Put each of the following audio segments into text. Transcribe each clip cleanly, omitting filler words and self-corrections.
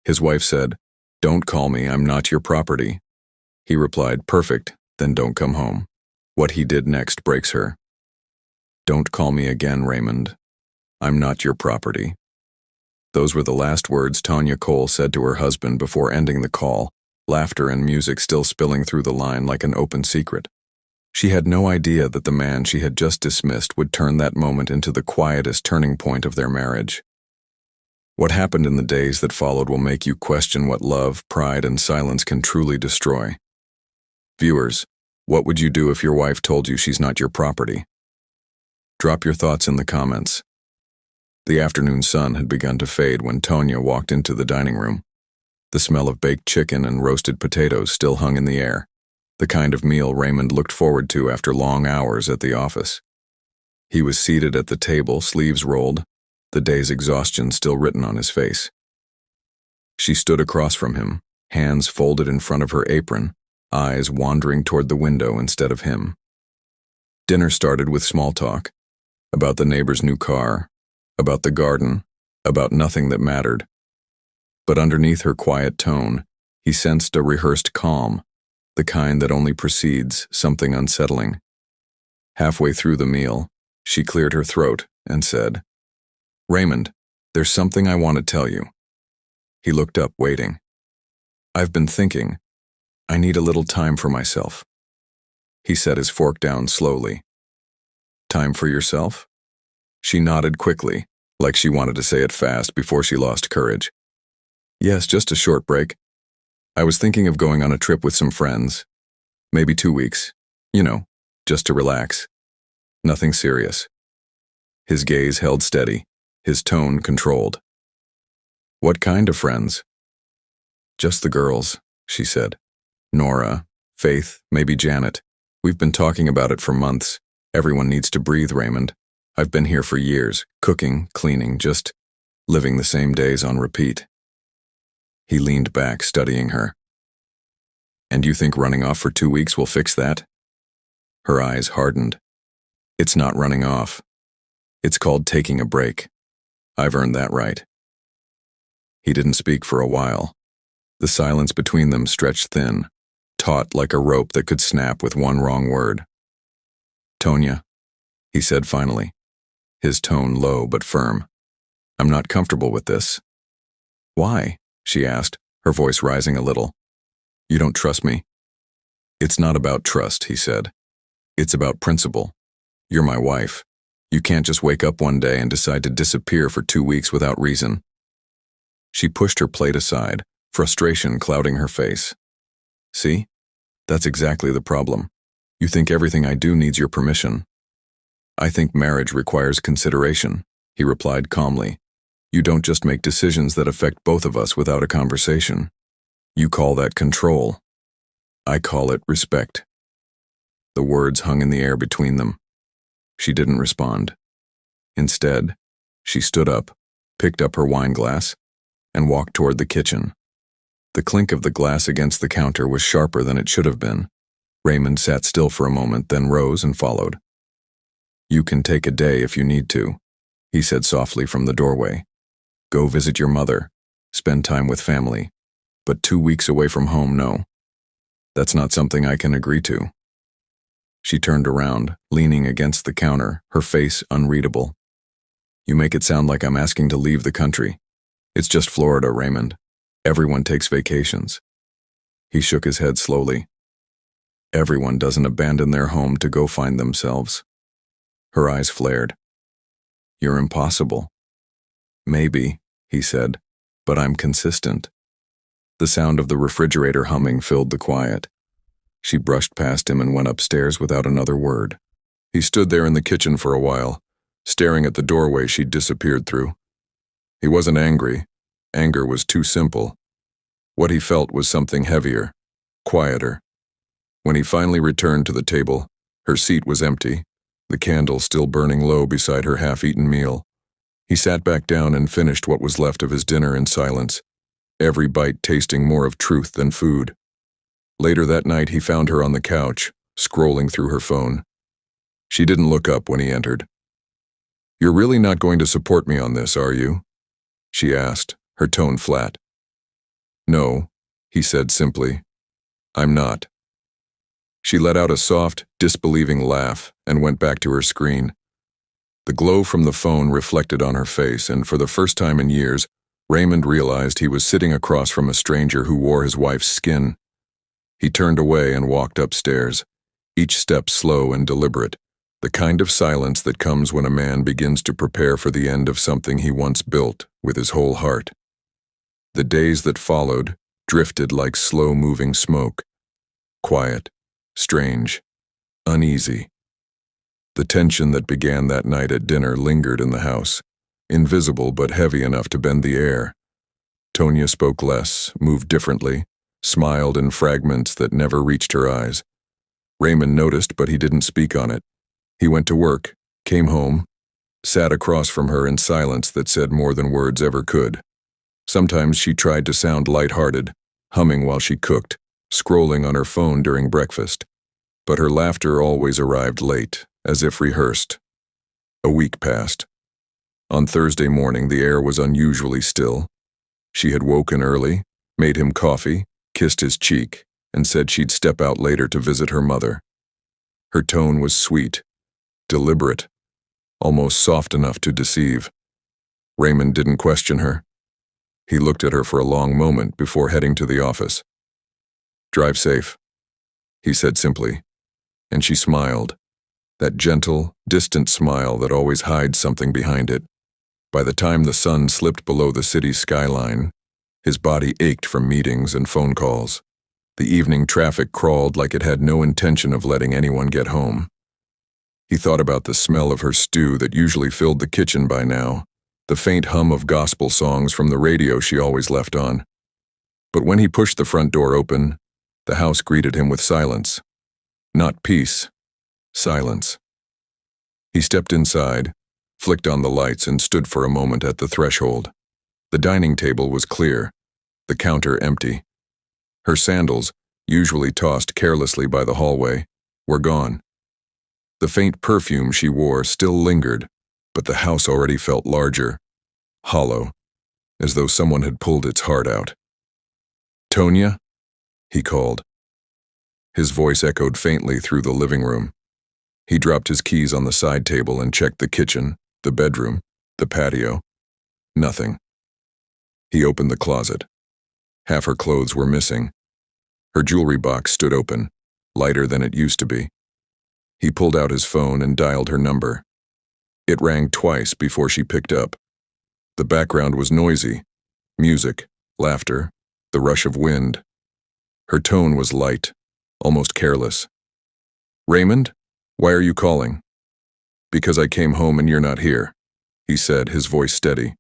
His wife said, "Don't call me, I'm not your property." He replied, "Perfect, then don't come home." What he did next breaks her. "Don't call me again, Raymond. I'm not your property." Those were the last words Tonia Cole said to her husband before ending the call, laughter and music still spilling through the line like an open secret. She had no idea that the man she had just dismissed would turn that moment into the quietest turning point of their marriage. What happened in the days that followed will make you question what love, pride, and silence can truly destroy. Viewers, what would you do if your wife told you she's not your property? Drop your thoughts in the comments. The afternoon sun had begun to fade when Tonia walked into the dining room. The smell of baked chicken and roasted potatoes still hung in the air, the kind of meal Raymond looked forward to after long hours at the office. He was seated at the table, sleeves rolled, the day's exhaustion still written on his face. She stood across from him, hands folded in front of her apron, eyes wandering toward the window instead of him. Dinner started with small talk, about the neighbor's new car, about the garden, about nothing that mattered. But underneath her quiet tone, he sensed a rehearsed calm, the kind that only precedes something unsettling. Halfway through the meal, she cleared her throat and said, "Raymond, there's something I want to tell you." He looked up, waiting. "I've been thinking. I need a little time for myself." He set his fork down slowly. "Time for yourself?" She nodded quickly, like she wanted to say it fast before she lost courage. "Yes, just a short break. I was thinking of going on a trip with some friends. Maybe 2 weeks. You know, just to relax. Nothing serious." His gaze held steady, his tone controlled. "What kind of friends?" "Just the girls," she said. "Nora, Faith, maybe Janet. We've been talking about it for months. Everyone needs to breathe, Raymond. I've been here for years, cooking, cleaning, just living the same days on repeat." He leaned back, studying her. "And you think running off for 2 weeks will fix that?" Her eyes hardened. "It's not running off. It's called taking a break. I've earned that right." He didn't speak for a while. The silence between them stretched thin, taut like a rope that could snap with one wrong word. "Tonia," he said finally, his tone low but firm, "I'm not comfortable with this." "Why?" she asked, her voice rising a little. "You don't trust me?" "It's not about trust," he said. "It's about principle. You're my wife. You can't just wake up one day and decide to disappear for 2 weeks without reason." She pushed her plate aside, frustration clouding her face. "See? That's exactly the problem. You think everything I do needs your permission." "I think marriage requires consideration," he replied calmly. "You don't just make decisions that affect both of us without a conversation. You call that control. I call it respect." The words hung in the air between them. She didn't respond. Instead, she stood up, picked up her wine glass, and walked toward the kitchen. The clink of the glass against the counter was sharper than it should have been. Raymond sat still for a moment, then rose and followed. "You can take a day if you need to," he said softly from the doorway. "Go visit your mother, spend time with family. But 2 weeks away from home, no. That's not something I can agree to." She turned around, leaning against the counter, her face unreadable. "You make it sound like I'm asking to leave the country. It's just Florida, Raymond. Everyone takes vacations." He shook his head slowly. "Everyone doesn't abandon their home to go find themselves." Her eyes flared. "You're impossible." "Maybe," he said, "but I'm consistent." The sound of the refrigerator humming filled the quiet. She brushed past him and went upstairs without another word. He stood there in the kitchen for a while, staring at the doorway she'd disappeared through. He wasn't angry. Anger was too simple. What he felt was something heavier, quieter. When he finally returned to the table, her seat was empty, the candle still burning low beside her half-eaten meal. He sat back down and finished what was left of his dinner in silence, every bite tasting more of truth than food. Later that night, he found her on the couch, scrolling through her phone. She didn't look up when he entered. "You're really not going to support me on this, are you?" she asked, her tone flat. No, he said simply. I'm not. She let out a soft, disbelieving laugh and went back to her screen. The glow from the phone reflected on her face, and for the first time in years, Raymond realized he was sitting across from a stranger who wore his wife's skin. He turned away and walked upstairs, each step slow and deliberate, the kind of silence that comes when a man begins to prepare for the end of something he once built with his whole heart. The days that followed drifted like slow-moving smoke, quiet, strange, uneasy. The tension that began that night at dinner lingered in the house, invisible but heavy enough to bend the air. Tonia spoke less, moved differently, smiled in fragments that never reached her eyes. Raymond noticed, but he didn't speak on it. He went to work, came home, sat across from her in silence that said more than words ever could. Sometimes she tried to sound light-hearted, humming while she cooked, scrolling on her phone during breakfast. But her laughter always arrived late, as if rehearsed. A week passed. On Thursday morning, the air was unusually still. She had woken early, made him coffee, kissed his cheek, and said she'd step out later to visit her mother. Her tone was sweet, deliberate, almost soft enough to deceive. Raymond didn't question her. He looked at her for a long moment before heading to the office. "Drive safe," he said simply, and she smiled, that gentle, distant smile that always hides something behind it. By the time the sun slipped below the city's skyline, his body ached from meetings and phone calls. The evening traffic crawled like it had no intention of letting anyone get home. He thought about the smell of her stew that usually filled the kitchen by now, the faint hum of gospel songs from the radio she always left on. But when he pushed the front door open, the house greeted him with silence. Not peace, silence. He stepped inside, flicked on the lights, and stood for a moment at the threshold. The dining table was clear, the counter empty. Her sandals, usually tossed carelessly by the hallway, were gone. The faint perfume she wore still lingered, but the house already felt larger, hollow, as though someone had pulled its heart out. "Tonia?" he called. His voice echoed faintly through the living room. He dropped his keys on the side table and checked the kitchen, the bedroom, the patio. Nothing. He opened the closet. Half her clothes were missing. Her jewelry box stood open, lighter than it used to be. He pulled out his phone and dialed her number. It rang twice before she picked up. The background was noisy. Music, laughter, the rush of wind. Her tone was light, almost careless. "Raymond, why are you calling?" "Because I came home and you're not here," he said, his voice steady.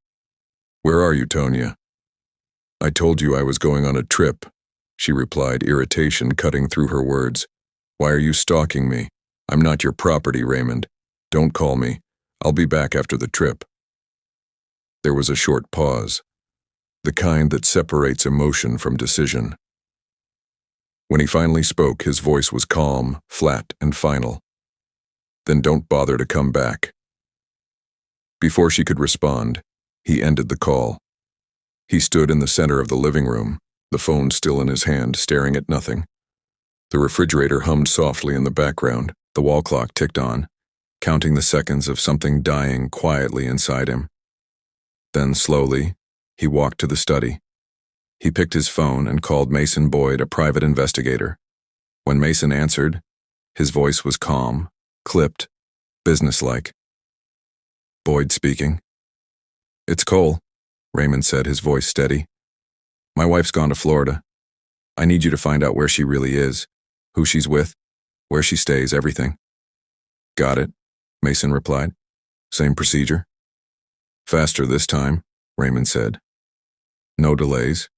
"Where are you, Tonia?" "I told you I was going on a trip," she replied, irritation cutting through her words. "Why are you stalking me? I'm not your property, Raymond. Don't call me. I'll be back after the trip." There was a short pause, the kind that separates emotion from decision. When he finally spoke, his voice was calm, flat, and final. "Then don't bother to come back." Before she could respond, he ended the call. He stood in the center of the living room, the phone still in his hand, staring at nothing. The refrigerator hummed softly in the background, the wall clock ticked on, counting the seconds of something dying quietly inside him. Then, slowly, he walked to the study. He picked his phone and called Mason Boyd, a private investigator. When Mason answered, his voice was calm, clipped, businesslike. "Boyd speaking." "It's Cole," Raymond said, his voice steady. "My wife's gone to Florida. I need you to find out where she really is, who she's with, where she stays, everything." "Got it," Mason replied. "Same procedure?" "Faster this time," Raymond said. "No delays.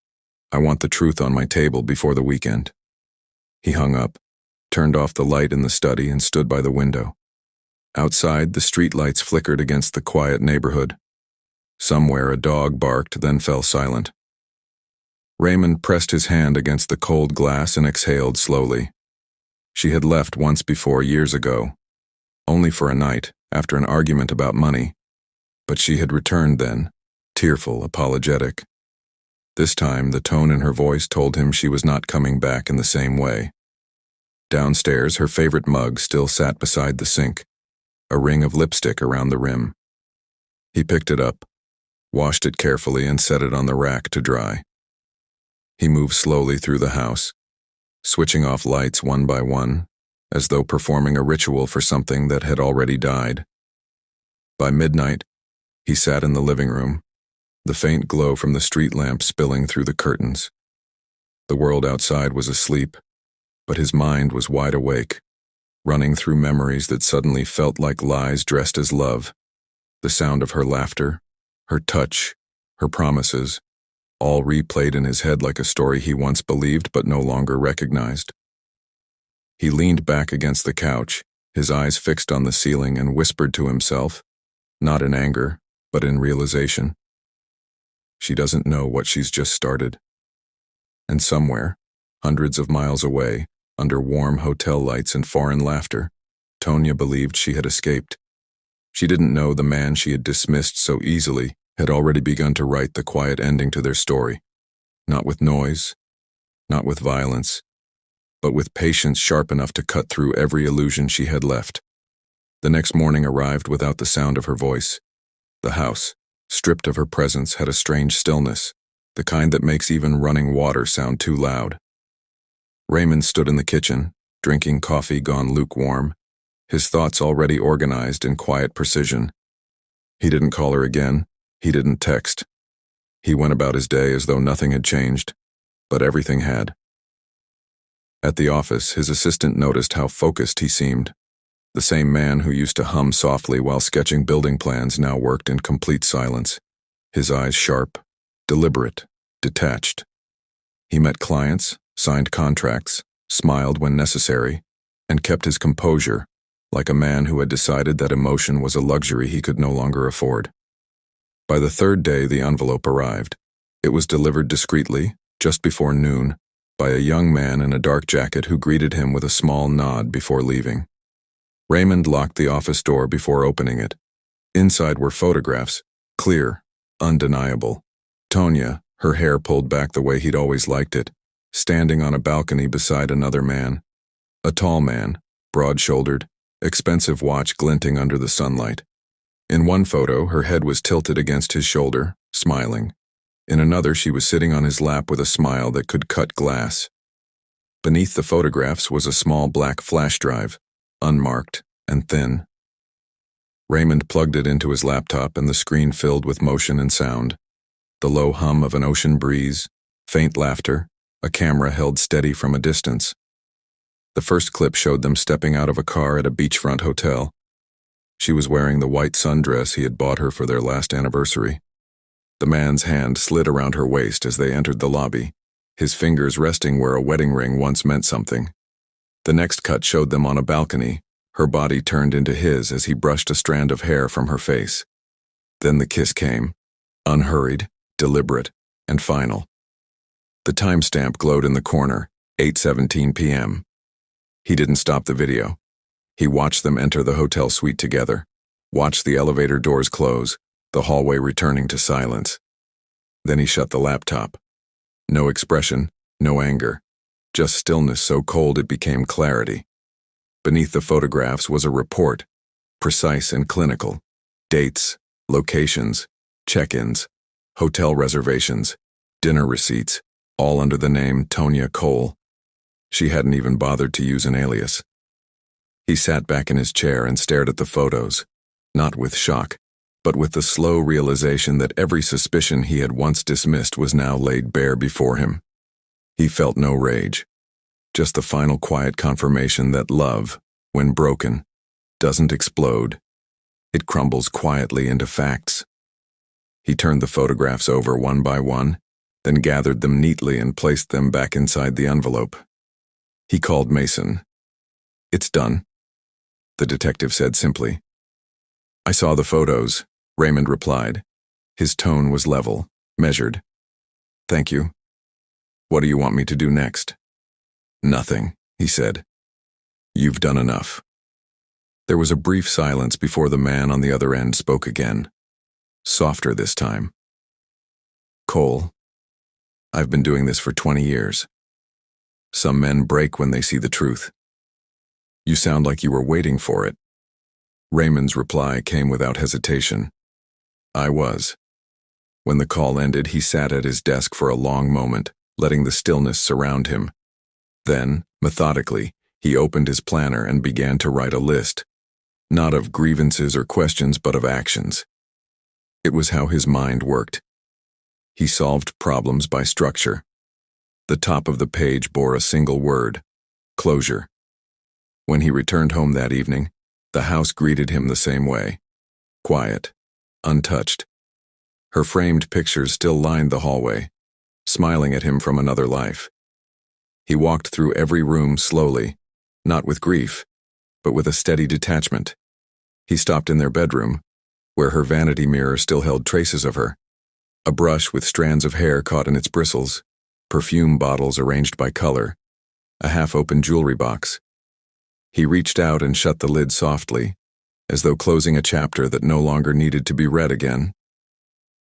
I want the truth on my table before the weekend." He hung up, turned off the light in the study, and stood by the window. Outside, the streetlights flickered against the quiet neighborhood. Somewhere a dog barked, then fell silent. Raymond pressed his hand against the cold glass and exhaled slowly. She had left once before, years ago, only for a night, after an argument about money. But she had returned then, tearful, apologetic. This time, the tone in her voice told him she was not coming back in the same way. Downstairs, her favorite mug still sat beside the sink, a ring of lipstick around the rim. He picked it up, washed it carefully, and set it on the rack to dry. He moved slowly through the house, switching off lights one by one, as though performing a ritual for something that had already died. By midnight, he sat in the living room, the faint glow from the street lamp spilling through the curtains. The world outside was asleep, but his mind was wide awake, running through memories that suddenly felt like lies dressed as love. The sound of her laughter, her touch, her promises, all replayed in his head like a story he once believed but no longer recognized. He leaned back against the couch, his eyes fixed on the ceiling, and whispered to himself, not in anger, but in realization. She doesn't know what she's just started. And somewhere, hundreds of miles away, under warm hotel lights and foreign laughter, Tonia believed she had escaped. She didn't know the man she had dismissed so easily had already begun to write the quiet ending to their story, not with noise, not with violence, but with patience sharp enough to cut through every illusion she had left. The next morning arrived without the sound of her voice. The house, stripped of her presence, had a strange stillness, the kind that makes even running water sound too loud. Raymond stood in the kitchen, drinking coffee gone lukewarm, his thoughts already organized in quiet precision. He didn't call her again. He didn't text. He went about his day as though nothing had changed, but everything had. At the office, his assistant noticed how focused he seemed. The same man who used to hum softly while sketching building plans now worked in complete silence, his eyes sharp, deliberate, detached. He met clients, signed contracts, smiled when necessary, and kept his composure, like a man who had decided that emotion was a luxury he could no longer afford. By the third day, the envelope arrived. It was delivered discreetly, just before noon, by a young man in a dark jacket who greeted him with a small nod before leaving. Raymond locked the office door before opening it. Inside were photographs, clear, undeniable. Tonia, her hair pulled back the way he'd always liked it, standing on a balcony beside another man. A tall man, broad-shouldered, expensive watch glinting under the sunlight. In one photo, her head was tilted against his shoulder, smiling. In another, she was sitting on his lap with a smile that could cut glass. Beneath the photographs was a small black flash drive, unmarked and thin. Raymond plugged it into his laptop, and the screen filled with motion and sound. The low hum of an ocean breeze, faint laughter, a camera held steady from a distance. The first clip showed them stepping out of a car at a beachfront hotel. She was wearing the white sundress he had bought her for their last anniversary. The man's hand slid around her waist as they entered the lobby, his fingers resting where a wedding ring once meant something. The next cut showed them on a balcony, her body turned into his as he brushed a strand of hair from her face. Then the kiss came, unhurried, deliberate, and final. The timestamp glowed in the corner, 8:17 p.m. He didn't stop the video. He watched them enter the hotel suite together, watched the elevator doors close, the hallway returning to silence. Then he shut the laptop. No expression, no anger, just stillness so cold it became clarity. Beneath the photographs was a report, precise and clinical. Dates, locations, check-ins, hotel reservations, dinner receipts, all under the name Tonia Cole. She hadn't even bothered to use an alias. He sat back in his chair and stared at the photos, not with shock, but with the slow realization that every suspicion he had once dismissed was now laid bare before him. He felt no rage, just the final quiet confirmation that love, when broken, doesn't explode. It crumbles quietly into facts. He turned the photographs over one by one, then gathered them neatly and placed them back inside the envelope. He called Mason. "It's done," the detective said simply. "I saw the photos," Raymond replied. His tone was level, measured. "Thank you. What do you want me to do next?" "Nothing," he said. "You've done enough." There was a brief silence before the man on the other end spoke again, softer this time. "Cole, I've been doing this for 20 years. Some men break when they see the truth. You sound like you were waiting for it. Raymond's reply came without hesitation. I was. When the call ended, he sat at his desk for a long moment, letting the stillness surround him. Then, methodically, he opened his planner and began to write a list, not of grievances or questions, but of actions. It was how his mind worked. He solved problems by structure. The top of the page bore a single word: closure. When he returned home that evening, the house greeted him the same way: quiet, untouched. Her framed pictures still lined the hallway, smiling at him from another life. He walked through every room slowly, not with grief, but with a steady detachment. He stopped in their bedroom, where her vanity mirror still held traces of her: a brush with strands of hair caught in its bristles, perfume bottles arranged by color, a half-open jewelry box. He reached out and shut the lid softly, as though closing a chapter that no longer needed to be read again.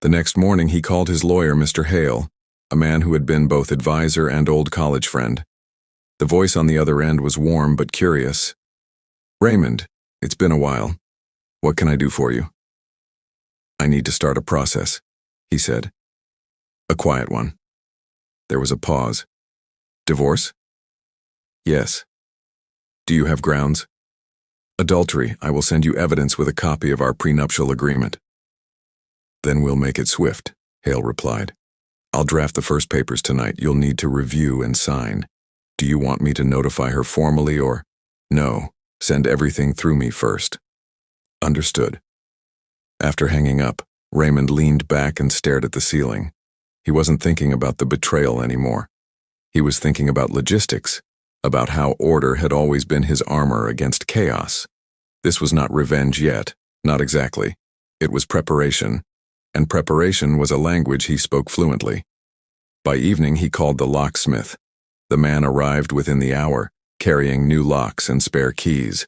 The next morning he called his lawyer, Mr. Hale, a man who had been both advisor and old college friend. The voice on the other end was warm but curious. Raymond, it's been a while. What can I do for you? I need to start a process, he said. A quiet one. There was a pause. Divorce? Yes. Do you have grounds? Adultery. I will send you evidence with a copy of our prenuptial agreement. Then we'll make it swift, Hale replied. I'll draft the first papers tonight. You'll need to review and sign. Do you want me to notify her formally or? No, send everything through me first. Understood. After hanging up, Raymond leaned back and stared at the ceiling. He wasn't thinking about the betrayal anymore. He was thinking about logistics, about how order had always been his armor against chaos. This was not revenge yet, not exactly. It was preparation, and preparation was a language he spoke fluently. By evening he called the locksmith. The man arrived within the hour, carrying new locks and spare keys.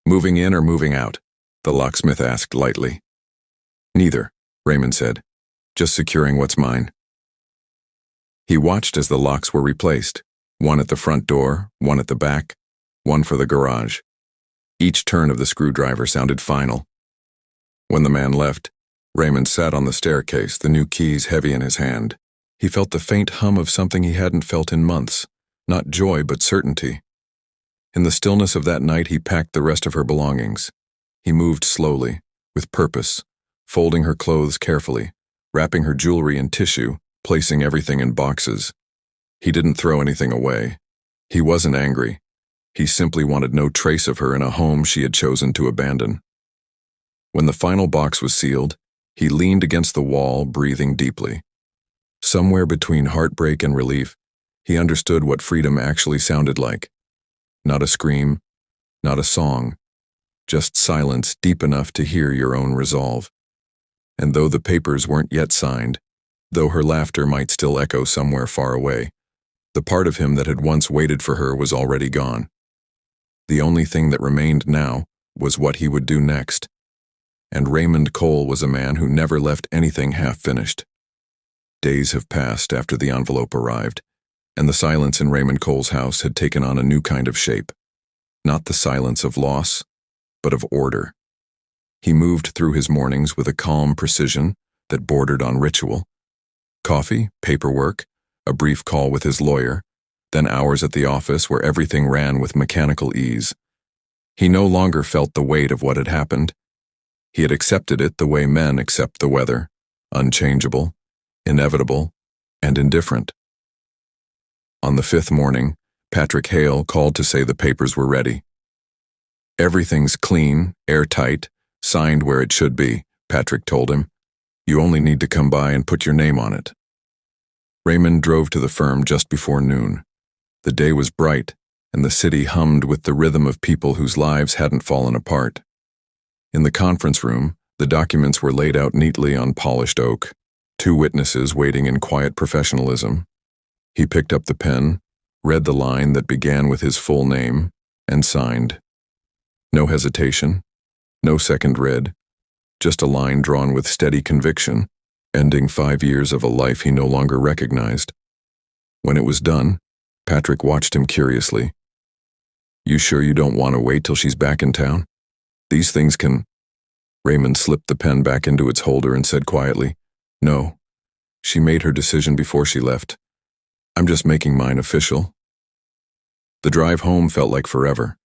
Moving in or moving out? The locksmith asked lightly. Neither, Raymond said. Just securing what's mine. He watched as the locks were replaced, one at the front door, one at the back, one for the garage. Each turn of the screwdriver sounded final. When the man left, Raymond sat on the staircase, the new keys heavy in his hand. He felt the faint hum of something he hadn't felt in months, not joy but certainty. In the stillness of that night he packed the rest of her belongings. He moved slowly, with purpose, folding her clothes carefully, wrapping her jewelry in tissue, placing everything in boxes. He didn't throw anything away. He wasn't angry. He simply wanted no trace of her in a home she had chosen to abandon. When the final box was sealed, he leaned against the wall, breathing deeply. Somewhere between heartbreak and relief, he understood what freedom actually sounded like. Not a scream, not a song, just silence deep enough to hear your own resolve. And though the papers weren't yet signed, though her laughter might still echo somewhere far away, the part of him that had once waited for her was already gone. The only thing that remained now was what he would do next. And Raymond Cole was a man who never left anything half-finished. Days have passed after the envelope arrived, and the silence in Raymond Cole's house had taken on a new kind of shape. Not the silence of loss, but of order. He moved through his mornings with a calm precision that bordered on ritual. Coffee, paperwork, a brief call with his lawyer, then hours at the office where everything ran with mechanical ease. He no longer felt the weight of what had happened. He had accepted it the way men accept the weather, unchangeable, inevitable, and indifferent. On the fifth morning, Patrick Hale called to say the papers were ready. Everything's clean, airtight, signed where it should be, Patrick told him. You only need to come by and put your name on it. Raymond drove to the firm just before noon. The day was bright, and the city hummed with the rhythm of people whose lives hadn't fallen apart. In the conference room, the documents were laid out neatly on polished oak, 2 witnesses waiting in quiet professionalism. He picked up the pen, read the line that began with his full name, and signed. No hesitation, no second read, just a line drawn with steady conviction, ending 5 years of a life he no longer recognized. When it was done, Patrick watched him curiously. "You sure you don't want to wait till she's back in town? These things can—" Raymond slipped the pen back into its holder and said quietly, "No, she made her decision before she left. I'm just making mine official." The drive home felt like forever.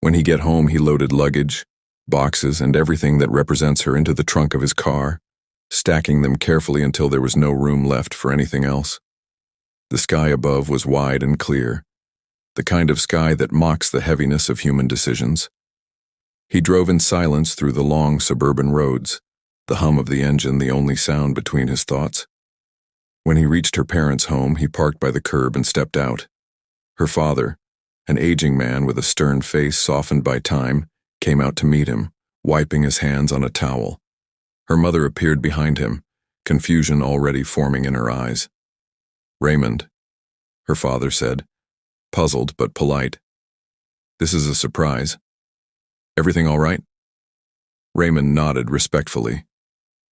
When he got home, he loaded luggage, boxes, and everything that represents her into the trunk of his car, stacking them carefully until there was no room left for anything else. The sky above was wide and clear, the kind of sky that mocks the heaviness of human decisions. He drove in silence through the long suburban roads, the hum of the engine the only sound between his thoughts. When he reached her parents' home, he parked by the curb and stepped out. Her father, an aging man with a stern face softened by time, came out to meet him, wiping his hands on a towel. Her mother appeared behind him, confusion already forming in her eyes. "Raymond," her father said, puzzled but polite. "This is a surprise. Everything all right?" Raymond nodded respectfully.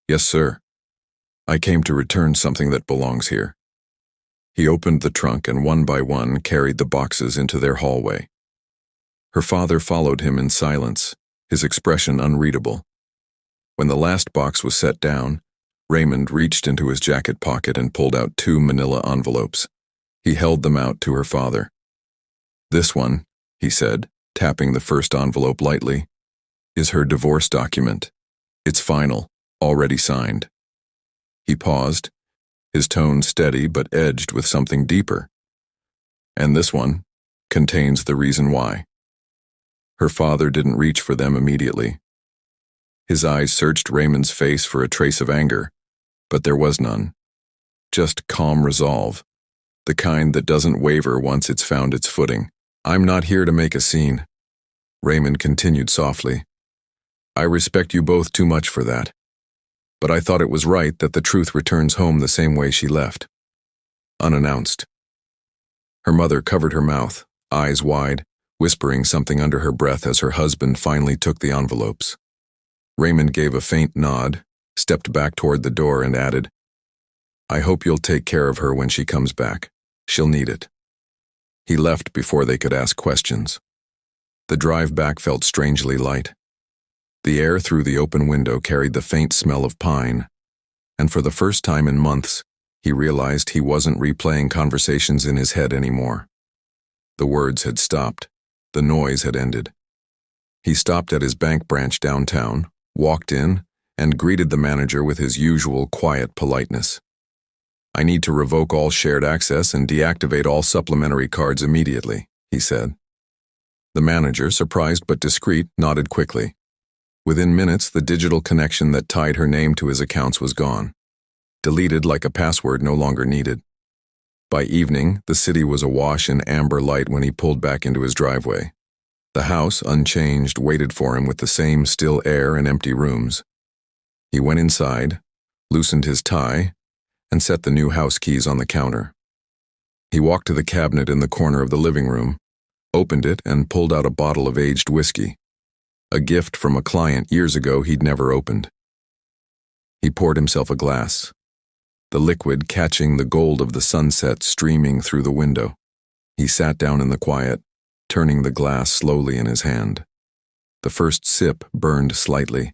"Yes, sir. I came to return something that belongs here." He opened the trunk and one by one carried the boxes into their hallway. Her father followed him in silence, his expression unreadable. When the last box was set down, Raymond reached into his jacket pocket and pulled out 2 manila envelopes. He held them out to her father. "This one," he said, tapping the first envelope lightly, "is her divorce document. It's final, already signed." He paused, his tone steady but edged with something deeper. "And this one contains the reason why." Her father didn't reach for them immediately. His eyes searched Raymond's face for a trace of anger, but there was none. Just calm resolve, the kind that doesn't waver once it's found its footing. "I'm not here to make a scene," Raymond continued softly. "I respect you both too much for that. But I thought it was right that the truth returns home the same way she left, unannounced." Her mother covered her mouth, eyes wide, whispering something under her breath as her husband finally took the envelopes. Raymond gave a faint nod, stepped back toward the door and added, "I hope you'll take care of her when she comes back. She'll need it." He left before they could ask questions. The drive back felt strangely light. The air through the open window carried the faint smell of pine, and for the first time in months, he realized he wasn't replaying conversations in his head anymore. The words had stopped. The noise had ended. He stopped at his bank branch downtown, walked in, and greeted the manager with his usual quiet politeness. "I need to revoke all shared access and deactivate all supplementary cards immediately," he said. The manager, surprised but discreet, nodded quickly. Within minutes, the digital connection that tied her name to his accounts was gone, deleted like a password no longer needed. By evening, the city was awash in amber light when he pulled back into his driveway. The house, unchanged, waited for him with the same still air and empty rooms. He went inside, loosened his tie, and set the new house keys on the counter. He walked to the cabinet in the corner of the living room, opened it, and pulled out a bottle of aged whiskey, a gift from a client years ago he'd never opened. He poured himself a glass, the liquid catching the gold of the sunset streaming through the window. He sat down in the quiet, turning the glass slowly in his hand. The first sip burned slightly,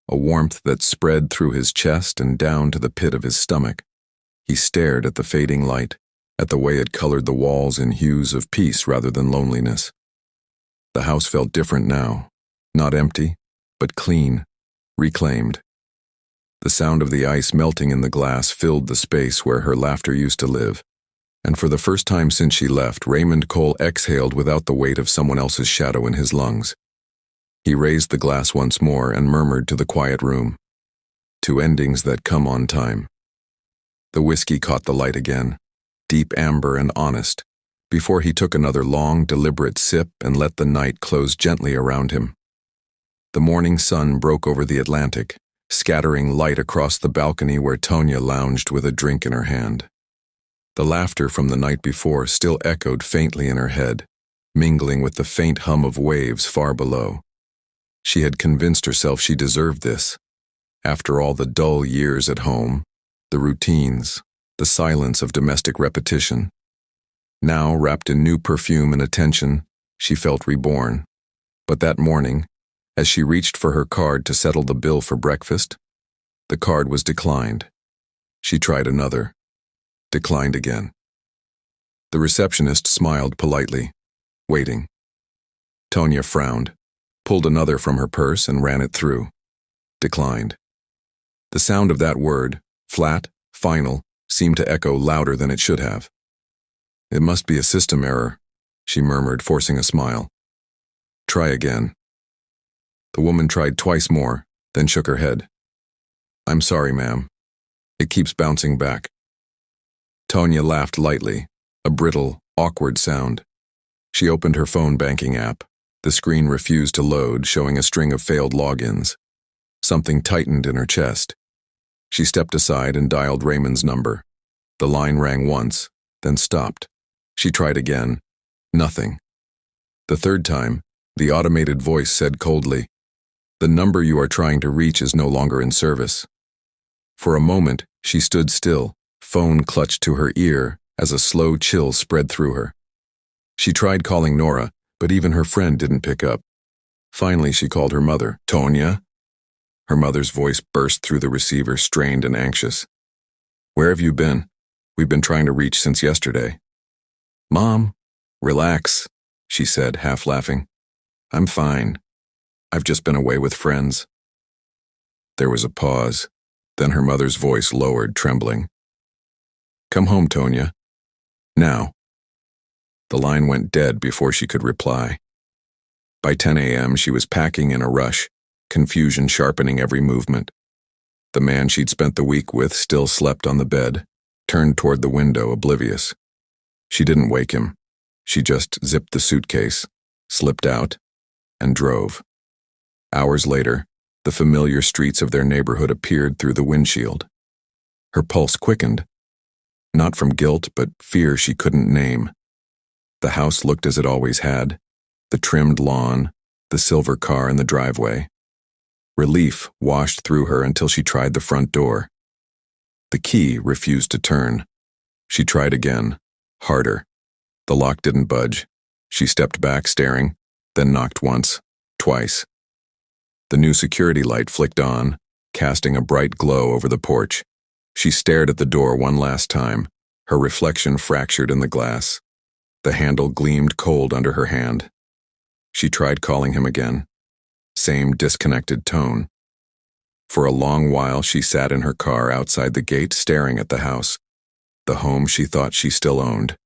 a warmth that spread through his chest and down to the pit of his stomach. He stared at the fading light, at the way it colored the walls in hues of peace rather than loneliness. The house felt different now, not empty, but clean, reclaimed. The sound of the ice melting in the glass filled the space where her laughter used to live, and for the first time since she left, Raymond Cole exhaled without the weight of someone else's shadow in his lungs. He raised the glass once more and murmured to the quiet room, "To endings that come on time." The whiskey caught the light again, deep amber and honest, before he took another long, deliberate sip and let the night close gently around him. The morning sun broke over the Atlantic, scattering light across the balcony where Tonia lounged with a drink in her hand. The laughter from the night before still echoed faintly in her head, mingling with the faint hum of waves far below. She had convinced herself she deserved this. After all the dull years at home, the routines, the silence of domestic repetition. Now, wrapped in new perfume and attention, she felt reborn. But that morning, as she reached for her card to settle the bill for breakfast, the card was declined. She tried another. Declined again. The receptionist smiled politely, waiting. Tonia frowned, pulled another from her purse and ran it through. Declined. The sound of that word, flat, final, seemed to echo louder than it should have. It must be a system error, she murmured, forcing a smile. Try again. The woman tried twice more, then shook her head. I'm sorry, ma'am. It keeps bouncing back. Tonia laughed lightly, a brittle, awkward sound. She opened her phone banking app. The screen refused to load, showing a string of failed logins. Something tightened in her chest. She stepped aside and dialed Raymond's number. The line rang once, then stopped. She tried again. Nothing. The third time, the automated voice said coldly, "The number you are trying to reach is no longer in service." For a moment, she stood still, phone clutched to her ear as a slow chill spread through her. She tried calling Nora, but even her friend didn't pick up. Finally, she called her mother. "Tonia?" Her mother's voice burst through the receiver, strained and anxious. "Where have you been? We've been trying to reach since yesterday." "Mom, relax," she said, half laughing. "I'm fine. I've just been away with friends." There was a pause. Then her mother's voice lowered, trembling. "Come home, Tonia. Now." The line went dead before she could reply. By 10 a.m., she was packing in a rush, confusion sharpening every movement. The man she'd spent the week with still slept on the bed, turned toward the window, oblivious. She didn't wake him. She just zipped the suitcase, slipped out, and drove. Hours later, the familiar streets of their neighborhood appeared through the windshield. Her pulse quickened, not from guilt, but fear she couldn't name. The house looked as it always had, the trimmed lawn, the silver car in the driveway. Relief washed through her until she tried the front door. The key refused to turn. She tried again, harder. The lock didn't budge. She stepped back, staring, then knocked once, twice. The new security light flicked on, casting a bright glow over the porch. She stared at the door one last time, her reflection fractured in the glass. The handle gleamed cold under her hand. She tried calling him again. Same disconnected tone. For a long while she sat in her car outside the gate, staring at the house, the home she thought she still owned.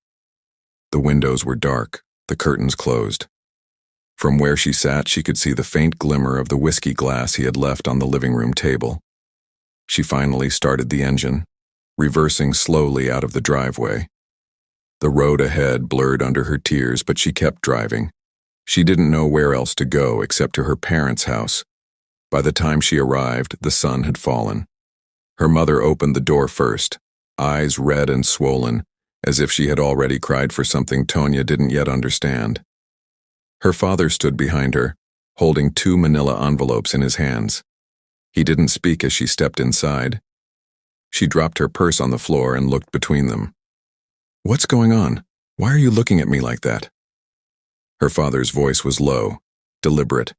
The windows were dark, the curtains closed. From where she sat, she could see the faint glimmer of the whiskey glass he had left on the living room table. She finally started the engine, reversing slowly out of the driveway. The road ahead blurred under her tears, but she kept driving. She didn't know where else to go except to her parents' house. By the time she arrived, the sun had fallen. Her mother opened the door first, eyes red and swollen, as if she had already cried for something Tonia didn't yet understand. Her father stood behind her, holding 2 manila envelopes in his hands. He didn't speak as she stepped inside. She dropped her purse on the floor and looked between them. "What's going on? Why are you looking at me like that?" Her father's voice was low, deliberate.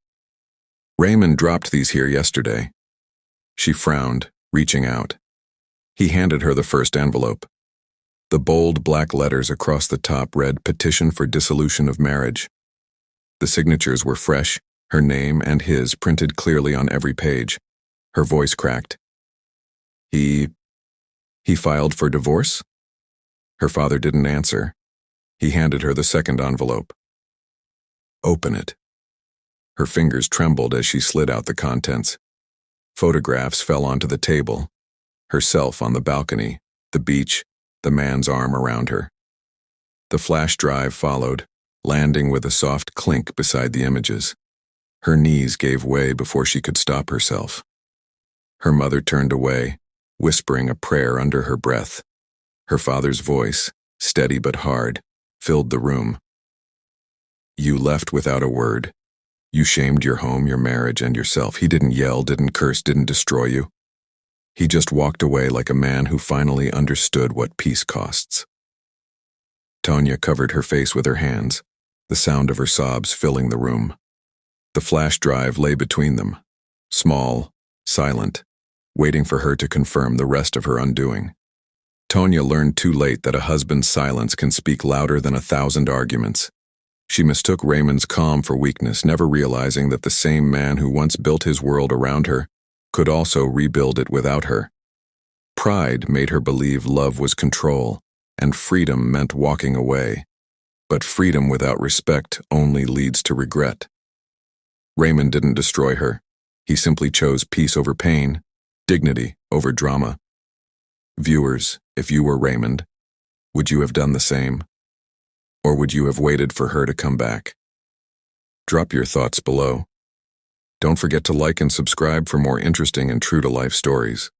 "Raymond dropped these here yesterday." She frowned, reaching out. He handed her the first envelope. The bold black letters across the top read, "Petition for dissolution of marriage." The signatures were fresh, her name and his printed clearly on every page. Her voice cracked. He filed for divorce?" Her father didn't answer. He handed her the second envelope. "Open it." Her fingers trembled as she slid out the contents. Photographs fell onto the table. Herself on the balcony, the beach, the man's arm around her. The flash drive followed, landing with a soft clink beside the images. Her knees gave way before she could stop herself. Her mother turned away, whispering a prayer under her breath. Her father's voice, steady but hard, filled the room. "You left without a word. You shamed your home, your marriage, and yourself. He didn't yell, didn't curse, didn't destroy you." He just walked away like a man who finally understood what peace costs. Tonia covered her face with her hands, the sound of her sobs filling the room. The flash drive lay between them, small, silent, waiting for her to confirm the rest of her undoing. Tonia learned too late that a husband's silence can speak louder than 1,000 arguments. She mistook Raymond's calm for weakness, never realizing that the same man who once built his world around her could also rebuild it without her. Pride made her believe love was control, and freedom meant walking away. But freedom without respect only leads to regret. Raymond didn't destroy her. He simply chose peace over pain, dignity over drama. Viewers, if you were Raymond, would you have done the same? Or would you have waited for her to come back? Drop your thoughts below. Don't forget to like and subscribe for more interesting and true-to-life stories.